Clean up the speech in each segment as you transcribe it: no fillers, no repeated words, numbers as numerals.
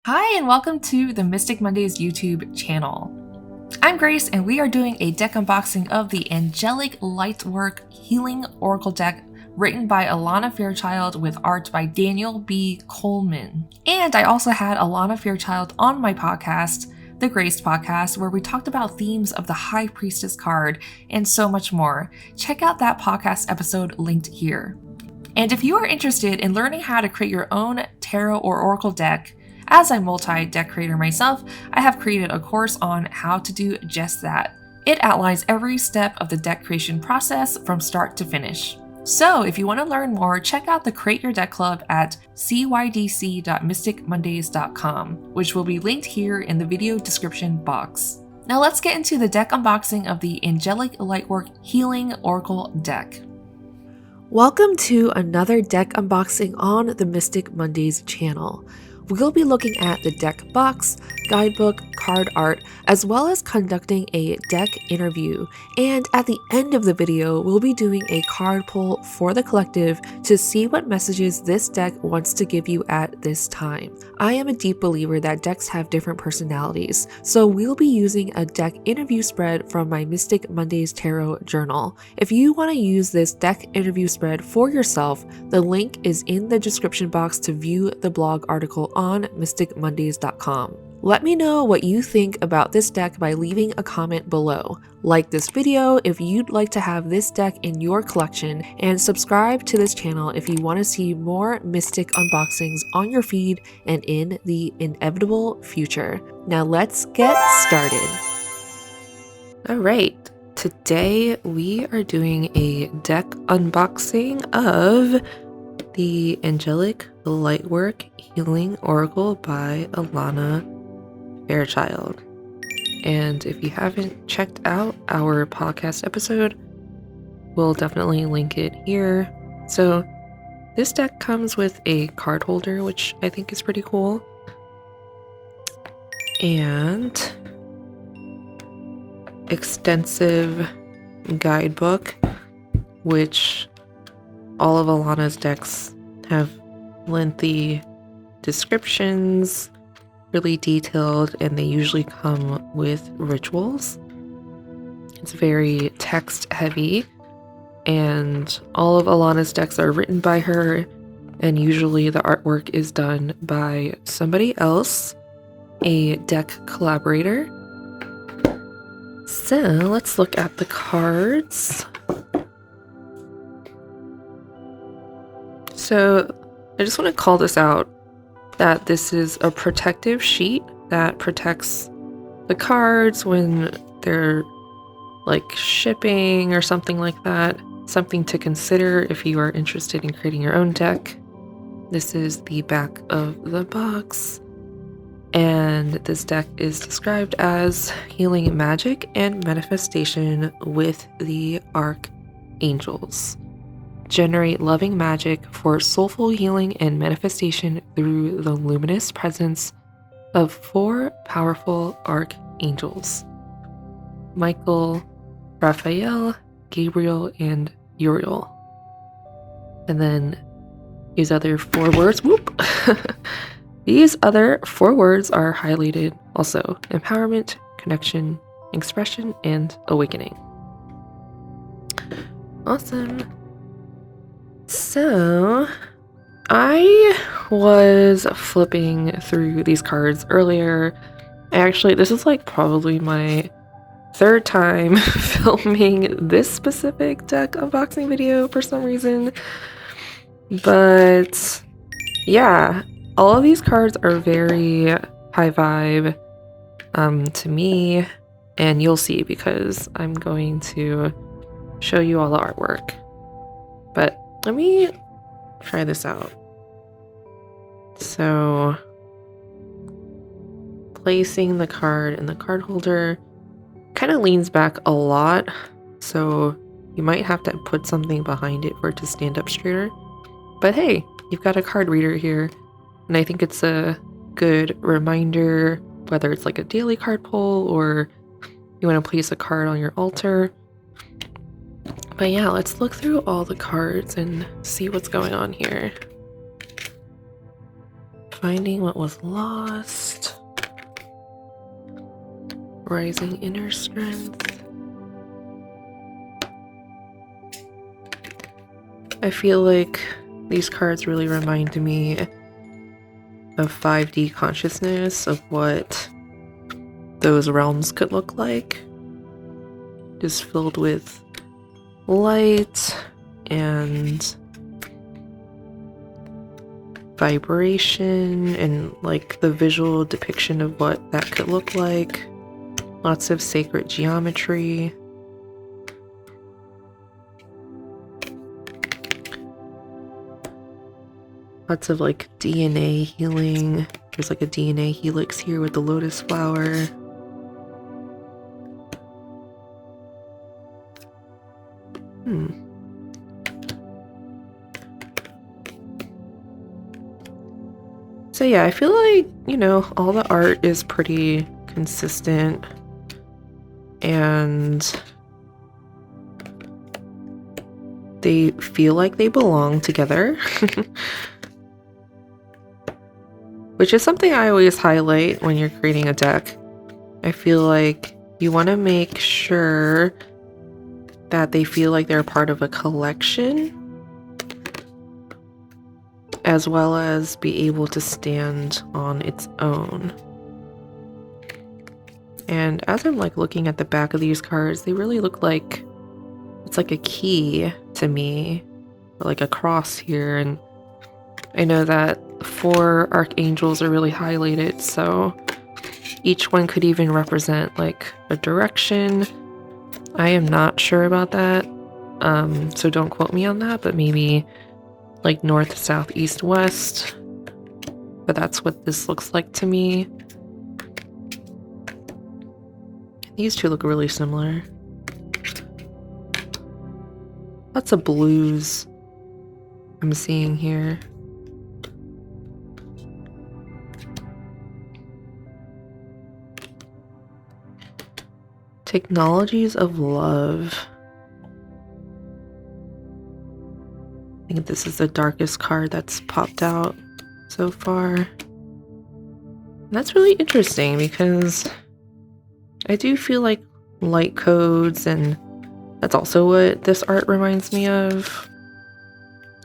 Hi, and welcome to the Mystic Mondays YouTube channel. I'm Grace, and we are doing a deck unboxing of the Angelic Lightwork Healing Oracle deck written by Alana Fairchild with art by Daniel B. Holeman. And I also had Alana Fairchild on my podcast, The Grace Podcast, where we talked about themes of the High Priestess card and so much more. Check out that podcast episode linked here. And if you are interested in learning how to create your own tarot or oracle deck, as a multi-deck creator myself, I have created a course on how to do just that. It outlines every step of the deck creation process from start to finish. So if you want to learn more, check out the Create Your Deck Club at cydc.mysticmondays.com, which will be linked here in the video description box. Now let's get into the deck unboxing of the Angelic Lightwork Healing Oracle deck. Welcome to another deck unboxing on the Mystic Mondays channel. We'll be looking at the deck box, guidebook, card art, as well as conducting a deck interview. And at the end of the video, we'll be doing a card pull for the collective to see what messages this deck wants to give you at this time. I am a deep believer that decks have different personalities, so we'll be using a deck interview spread from my Mystic Mondays Tarot journal. If you want to use this deck interview spread for yourself, the link is in the description box to view the blog article on mysticmondays.com. Let me know what you think about this deck by leaving a comment below. Like this video if you'd like to have this deck in your collection, and subscribe to this channel if you want to see more Mystic unboxings on your feed and in the inevitable future. Now let's get started. Alright, today we are doing a deck unboxing of the Angelic Lightwork Healing Oracle by Alana Fairchild. And if you haven't checked out our podcast episode, we'll definitely link it here. So this deck comes with a card holder, which I think is pretty cool, and extensive guidebook, which all of Alana's decks have lengthy descriptions, really detailed, and they usually come with rituals. It's very text heavy, and all of Alana's decks are written by her, and usually the artwork is done by somebody else, a deck collaborator. So let's look at the cards. So I just want to call this out, that this is a protective sheet that protects the cards when they're like shipping or something like that. Something to consider if you are interested in creating your own deck. This is the back of the box, and this deck is described as healing magic and manifestation with the archangels. Generate loving magic for soulful healing and manifestation through the luminous presence of 4 powerful archangels: Michael, Raphael, Gabriel, and Uriel. And then these other 4 words, these other 4 words are highlighted also: empowerment, connection, expression, and awakening. Awesome. So I was flipping through these cards earlier. This is like probably my 3rd time filming this specific deck unboxing video for some reason. But yeah, all of these cards are very high vibe to me, and you'll see because I'm going to show you all the artwork. But let me try this out. So, placing the card in the card holder kind of leans back a lot, so you might have to put something behind it for it to stand up straighter. But hey, you've got a card reader here, and I think it's a good reminder, whether it's like a daily card pull or you want to place a card on your altar. But yeah, let's look through all the cards and see what's going on here. Finding what was lost. Rising inner strength. I feel like these cards really remind me of 5D consciousness, of what those realms could look like. Just filled with light and vibration and like the visual depiction of what that could look like. Lots of sacred geometry. Lots of like DNA healing. There's like a DNA helix here with the lotus flower. So yeah, I feel like, you know, all the art is pretty consistent and they feel like they belong together. Which is something I always highlight when you're creating a deck. I feel like you want to make sure that they feel like they're part of a collection, as well as be able to stand on its own. And as I'm like looking at the back of these cards, they really look like it's like a key to me, or like a cross here. And I know that 4 archangels are really highlighted, so each one could even represent like a direction. I am not sure about that, so don't quote me on that, but maybe like north, south, east, west. But that's what this looks like to me. These two look really similar. Lots of blues I'm seeing here. Technologies of love. I think this is the darkest card that's popped out so far. And that's really interesting because I do feel like light codes, and that's also what this art reminds me of.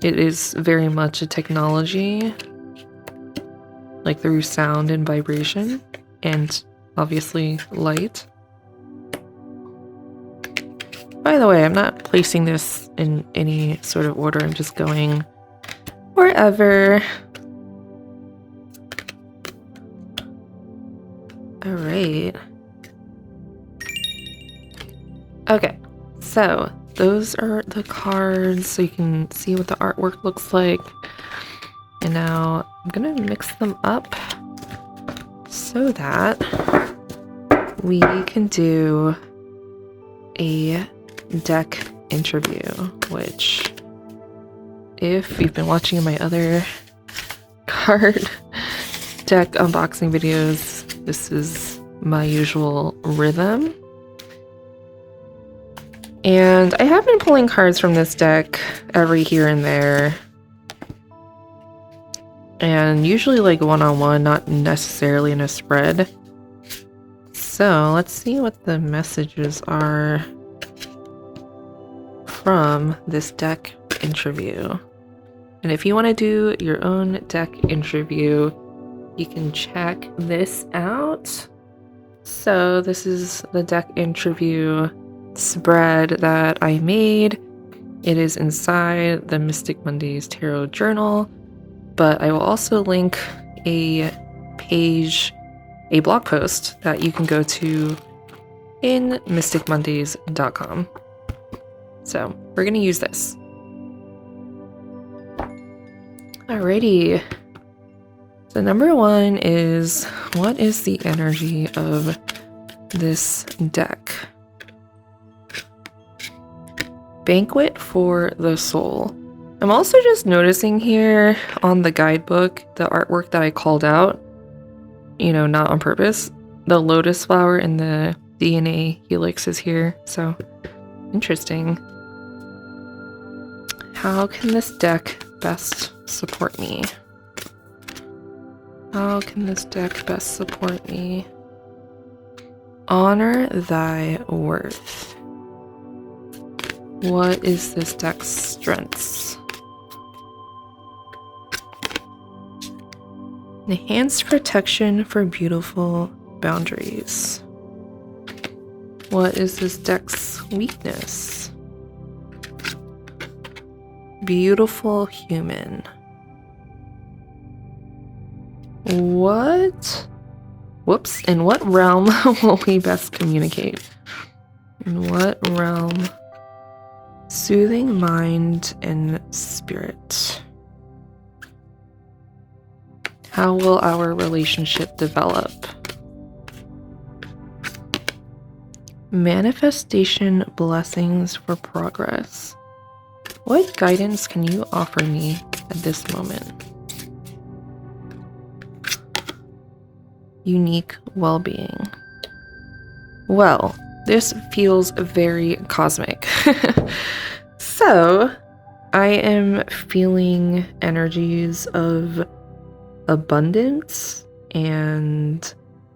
It is very much a technology, like through sound and vibration, and obviously light. By the way, I'm not placing this in any sort of order. I'm just going wherever. All right. Okay, so those are the cards, so you can see what the artwork looks like. And now I'm gonna mix them up so that we can do a deck interview, which, if you've been watching my other card deck unboxing videos, this is my usual rhythm. And I have been pulling cards from this deck every here and there, and usually like one-on-one, not necessarily in a spread. So let's see what the messages are from this deck interview. And if you want to do your own deck interview, you can check this out. So this is the deck interview spread that I made. It is inside the Mystic Mondays Tarot Journal, but I will also link a page, a blog post that you can go to in mysticmondays.com. So we're going to use this. Alrighty. So number 1 is, what is the energy of this deck? Banquet for the Soul. I'm also just noticing here on the guidebook, the artwork that I called out, you know, not on purpose, the lotus flower and the DNA helix is here. So interesting. How can this deck best support me? How can this deck best support me? Honor thy worth. What is this deck's strengths? Enhanced protection for beautiful boundaries. What is this deck's weakness? Beautiful human. What? Whoops. In what realm will we best communicate? In what realm? Soothing mind and spirit. How will our relationship develop? Manifestation blessings for progress. What guidance can you offer me at this moment? Unique well-being. Well, this feels very cosmic. So, I am feeling energies of abundance and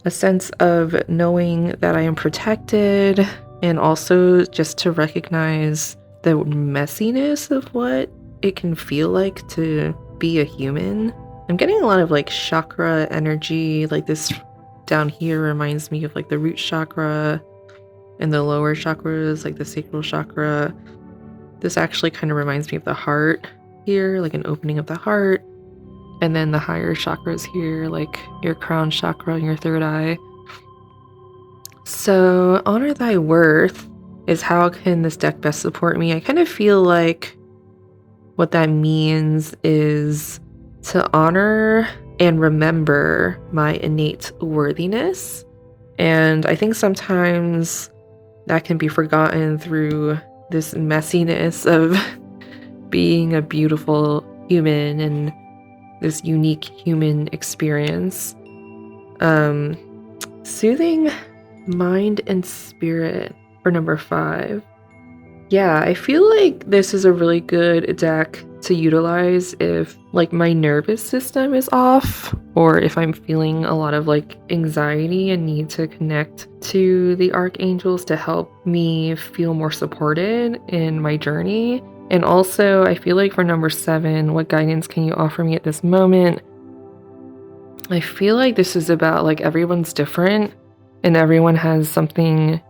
a sense of knowing that I am protected, and also just to recognize the messiness of what it can feel like to be a human. I'm getting a lot of like chakra energy, like this down here reminds me of like the root chakra, and the lower chakras like the sacral chakra. This actually kind of reminds me of the heart here, like an opening of the heart. And then the higher chakras here, like your crown chakra and your third eye. So, honor thy worth is how can this deck best support me? I kind of feel like what that means is to honor and remember my innate worthiness. And I think sometimes that can be forgotten through this messiness of being a beautiful human and this unique human experience. Soothing mind and spirit for number 5. Yeah, I feel like this is a really good deck to utilize if like my nervous system is off, or if I'm feeling a lot of like anxiety and need to connect to the archangels to help me feel more supported in my journey. And also, I feel like for number 7, what guidance can you offer me at this moment? I feel like this is about like everyone's different and everyone has something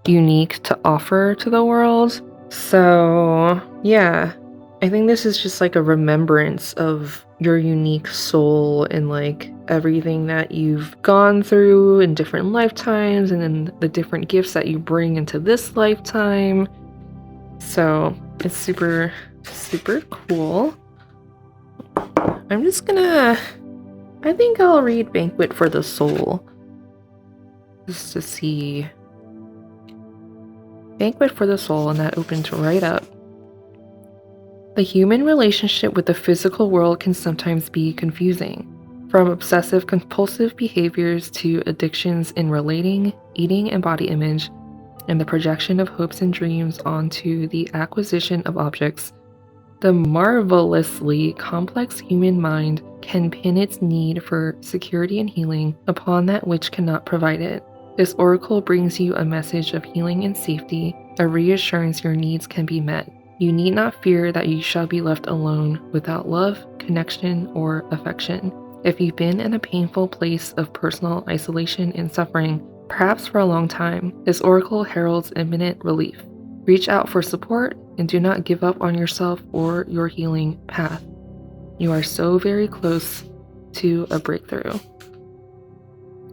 unique to offer to the world. So, yeah, I think this is just like a remembrance of your unique soul and like everything that you've gone through in different lifetimes, and then the different gifts that you bring into this lifetime. So it's super, super cool. I'm just gonna, I think I'll read Banquet for the Soul. Just to see. Banquet for the Soul, and that opens right up. The human relationship with the physical world can sometimes be confusing. From obsessive compulsive behaviors to addictions in relating, eating, and body image, and the projection of hopes and dreams onto the acquisition of objects, the marvelously complex human mind can pin its need for security and healing upon that which cannot provide it. This oracle brings you a message of healing and safety, a reassurance your needs can be met. You need not fear that you shall be left alone without love, connection, or affection. If you've been in a painful place of personal isolation and suffering, perhaps for a long time, this oracle heralds imminent relief. Reach out for support and do not give up on yourself or your healing path. You are so very close to a breakthrough.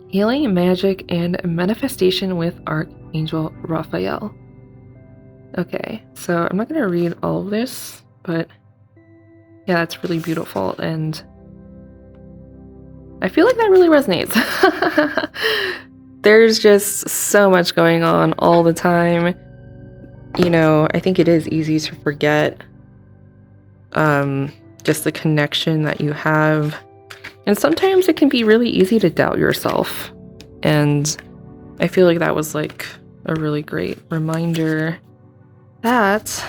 Healing, magic, and manifestation with Archangel Raphael. Okay, so I'm not going to read all of this, but yeah, that's really beautiful, and I feel like that really resonates. There's just so much going on all the time. You know, I think it is easy to forget just the connection that you have. And sometimes it can be really easy to doubt yourself. And I feel like that was like a really great reminder that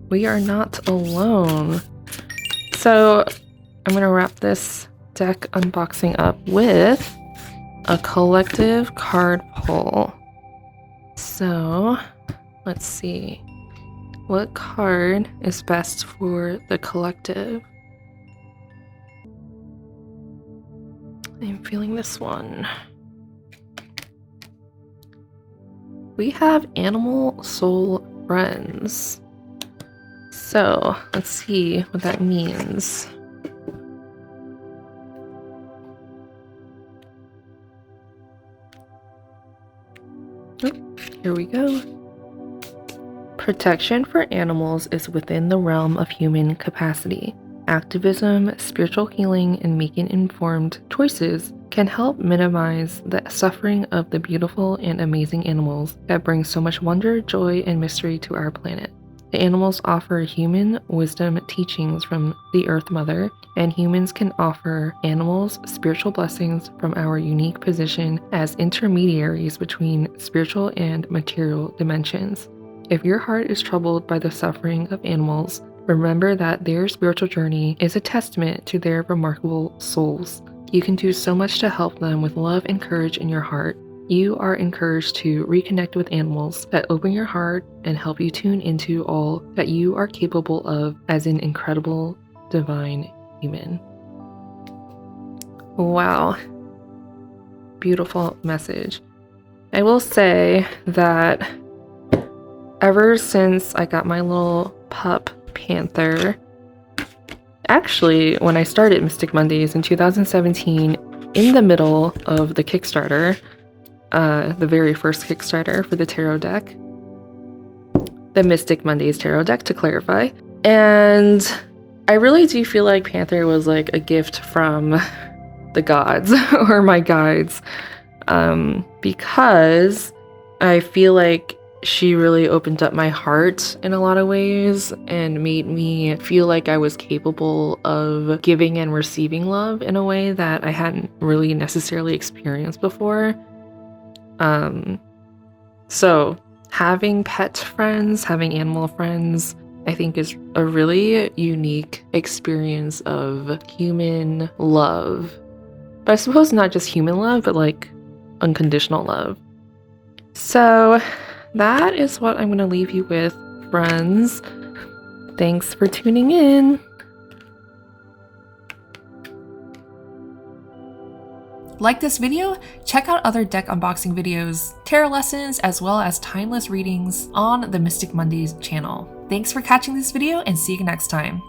we are not alone. So I'm going to wrap this deck unboxing up with a collective card pull. So let's see. What card is best for the collective? I'm feeling this one. We have Animal Soul Friends. So let's see what that means. Here we go. Protection for animals is within the realm of human capacity. Activism, spiritual healing, and making informed choices can help minimize the suffering of the beautiful and amazing animals that bring so much wonder, joy, and mystery to our planet. The animals offer human wisdom teachings from the Earth Mother, and humans can offer animals spiritual blessings from our unique position as intermediaries between spiritual and material dimensions. If your heart is troubled by the suffering of animals, remember that their spiritual journey is a testament to their remarkable souls. You can do so much to help them with love and courage in your heart. You are encouraged to reconnect with animals that open your heart and help you tune into all that you are capable of as an incredible divine human. Wow. Beautiful message. I will say that ever since I got my little pup Panther, actually when I started Mystic Mondays in 2017, in the middle of the Kickstarter, the very first Kickstarter for the tarot deck, the Mystic Mondays tarot deck to clarify, and I really do feel like Panther was like a gift from the gods or my guides, because I feel like she really opened up my heart in a lot of ways and made me feel like I was capable of giving and receiving love in a way that I hadn't really necessarily experienced before. So having pet friends, having animal friends, I think is a really unique experience of human love. But I suppose not just human love, but like unconditional love. So that is what I'm going to leave you with, friends. Thanks for tuning in. Like this video? Check out other deck unboxing videos, tarot lessons, as well as timeless readings on the Mystic Mondays channel. Thanks for catching this video and see you next time.